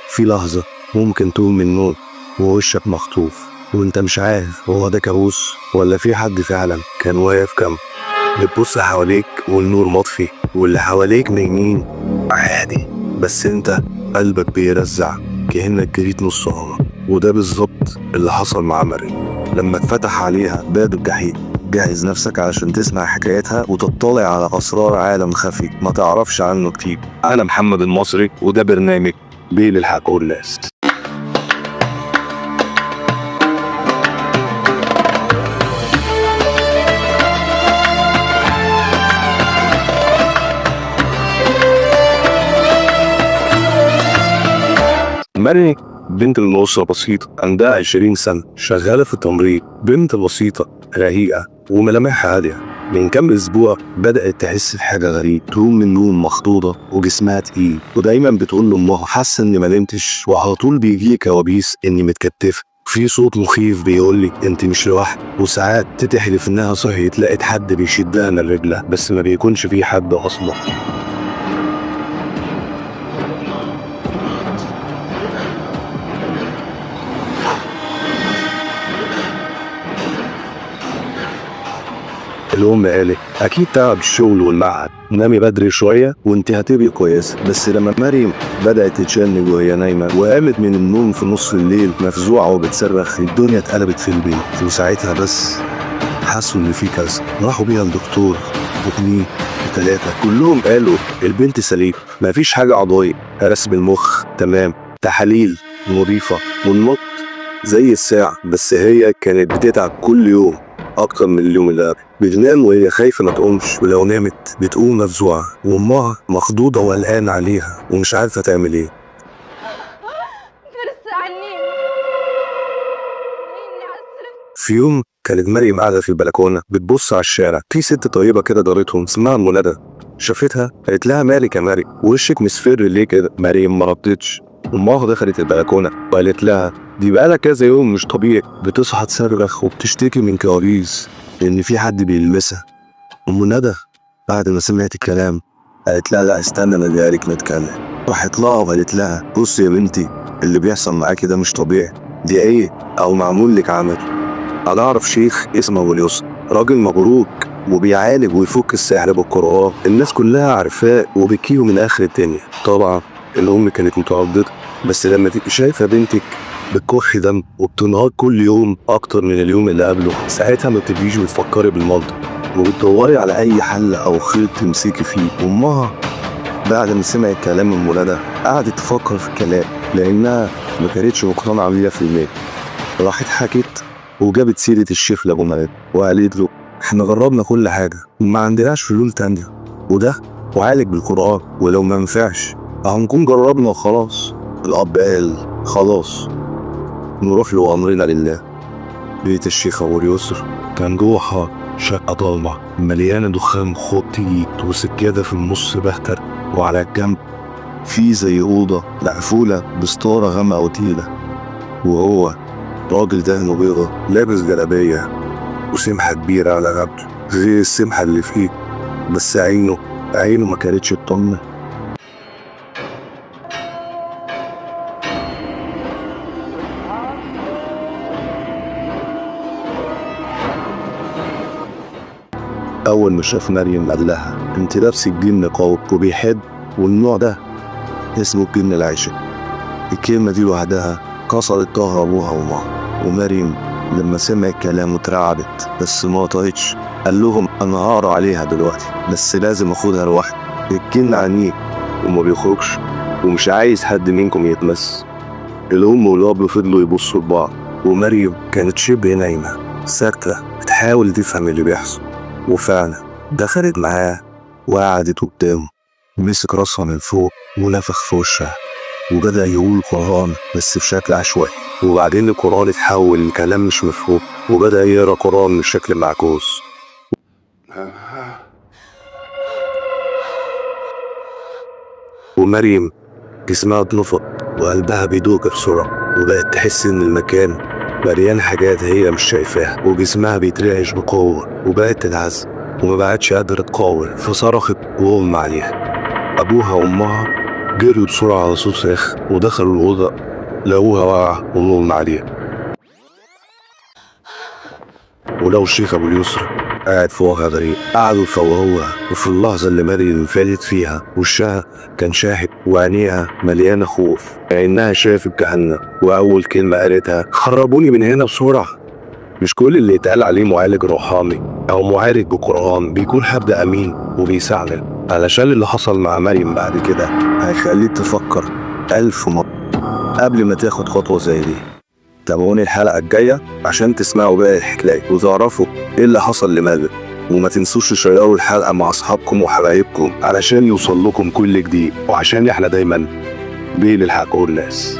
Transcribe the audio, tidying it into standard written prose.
في لحظة ممكن تقوم من النوم ووشك مخطوف وانت مش عارف هو ده كابوس ولا في حد فعلا كان واقف جنبك. بتبص حواليك والنور مطفي واللي حواليك نايمين عادي، بس انت قلبك بيرزع كأنك جريت نص عمر. وده بالظبط اللي حصل مع مريم لما اتفتح عليها باب الجحيم. جهز نفسك علشان تسمع حكايتها وتطلع على أسرار عالم خفي ما تعرفش عنه كتير. أنا محمد المصري وده برنامج بين الحق والناس. مريم بنت الأسرة بسيطة، عندها 20 سنة، شغالة في التمريض. بنت بسيطة رقيقة وملامحها هادية. من كام أسبوع بدأت تحس بحاجة غريبة، تقوم من النوم مخضوضة وجسمها تقيل، ودايما بتقول لأمها حاسة إني ما نمتش، وعلى طول بيجيلي كوابيس إني متكتفة. في صوت مخيف بيقولي انت مش لوحدك، وساعات تتحلف انها صحيت لقيت حد بيشدها من رجلها، بس ما بيكونش في حد اصلا. الأم قالت أكيد تعب الشغل والمعهد، نامي بدري شوية وانت هتبقي كويسة. بس لما مريم بدأت تتشنج وهي نايمة وقامت من النوم في نص الليل مفزوعة وبتصرخ، الدنيا اتقلبت في البيت. وساعتها بس حسوا إن في كارثة. راحوا بيها الدكتور واثنين وثلاثة، كلهم قالوا البنت سليم، مفيش حاجة عضوية، رسم المخ تمام، تحاليل نظيفة، والنبض زي الساعة. بس هي كانت بتتعب كل يوم أكتر من اليوم اللي قبل. بتنام وهي خايفة ما تقومش، ولو نامت بتقوم مفزوعة، وأمها مخضوضة وقلقانة عليها ومش عارفة تعمل إيه. في يوم كانت مريم قاعدة في البلكونة بتبص على الشارع، في ست طيبة كده جارتهم اسمها منى شافتها قالت لها مالك يا مريم، وشك مصفر ليه كده؟ مريم ما ردتش. أمها دخلت البلكونة وقالت لها دي بقالها كذا يوم مش طبيعي، بتصحى تصرخ وبتشتكي من كوابيس إن في حد بيلمسها. أم ندى بعد ما سمعت الكلام قالت لها لا استنى أنا جايلك نتكلم. راحت لها وقالت لها بصي يا بنتي، اللي بيحصل معاكي ده مش طبيعي، دي إيه أو معمول لك عمل. أنا أعرف شيخ اسمه أبو اليسر، راجل مبروك وبيعالج ويفك السحر بالقرآن، الناس كلها عارفاه وبكيه من آخر الدنيا. طبعا الأم كانت مترددة، بس لما تبقي شايفة بنتك بتكح دم وبتنهار كل يوم أكتر من اليوم اللي قبله، ساعتها ما بتبقيش بتفكري بالمنطق وبتدوري على أي حل أو خيط تمسكي فيه. أمها بعد ما سمعت كلام أم ندى قعدت تفكر في الكلام لأنها ما كانتش مقتنعة بيها في المية. راحت حكت وجابت سيرة الشيخ لأبو مريم وقالت له احنا جربنا كل حاجة وما عندناش حلول تانية، وده وعالج بالقرآن، ولو ما نفعش هنكون جربنا وخلاص. الأب قال خلاص نروح له أمرنا لله. بيت الشيخ أبو اليسر كان جوه شقة ضلمة مليانة دخان خطيط وسجادة في النص بختر، وعلى الجنب في زي أوضة مقفولة بستارة غامقة وتقيلة، وهو راجل دهنه بيضة لابس جلابية وسمحة كبيرة على رقبته غير السمحة اللي فيه، بس عينه ما كانتش تطمن. أول ما شاف مريم قال لها أنت لابسة الجن قوي وبيحب، والنوع ده اسمه الجن العاشق. الكلمة دي لوحدها كسرت ظهر أبوها وأمها، ومريم لما سمعت كلامه اترعبت بس ما طاقتش. قال لهم أنا هقرا عليها دلوقتي بس لازم أخدها لوحدي، الجن عنيد وما بيخرجش ومش عايز حد منكم يتمس. الأم والأب فضلوا يبصوا لبعض، ومريم كانت شبه نايمة ساكتة بتحاول تفهم اللي بيحصل. وفعلا دخلت معاه وقعدت قدامه، مسك راسها من فوق ونفخ في وشها وبدأ يقول قرآن بس بشكل عشوائي، وبعدين القرآن اتحول لكلام مش مفهوم وبدأ يقرأ قرآن بشكل معكوس. ومريم جسمها اتنفض وقلبها بيدوق بسرعة، وبقت تحس إن المكان مليان حاجات هي مش شايفاها، وجسمها بيترعش بقوة وبقت تتعذب وما بقتش قادرة تقاوم، فصرخت وأغمى عليها. أبوها وأمها جريوا بسرعة على صوت صاخ ودخلوا الأوضة، لقوها واقعة ومغمى عليها، ولو الشيخ أبو اليسر قاعد فوقها غريب. قعدوا يفوقوها، وفي اللحظة اللي مريم فاتت فيها وشها كان شاهد وعينيها مليانة خوف كأنها شافت جهنم. وأول كلمة قالتها: خربوني من هنا بسرعة. مش كل اللي يتقال عليه معالج روحاني أو معالج بقرآن بيكون حد أمين وبيساعدك، علشان اللي حصل مع مريم بعد كده هيخليك تفكر 1000 مرة قبل ما تاخد خطوة زي دي. تابعوني الحلقة الجاية عشان تسمعوا باقي الحكاية وتعرفوا ايه اللي حصل لماذا. وما تنسوش تشيروا الحلقة مع أصحابكم وحبايبكم علشان يوصل لكم كل جديد، وعشان احنا دايما بين الحق والناس.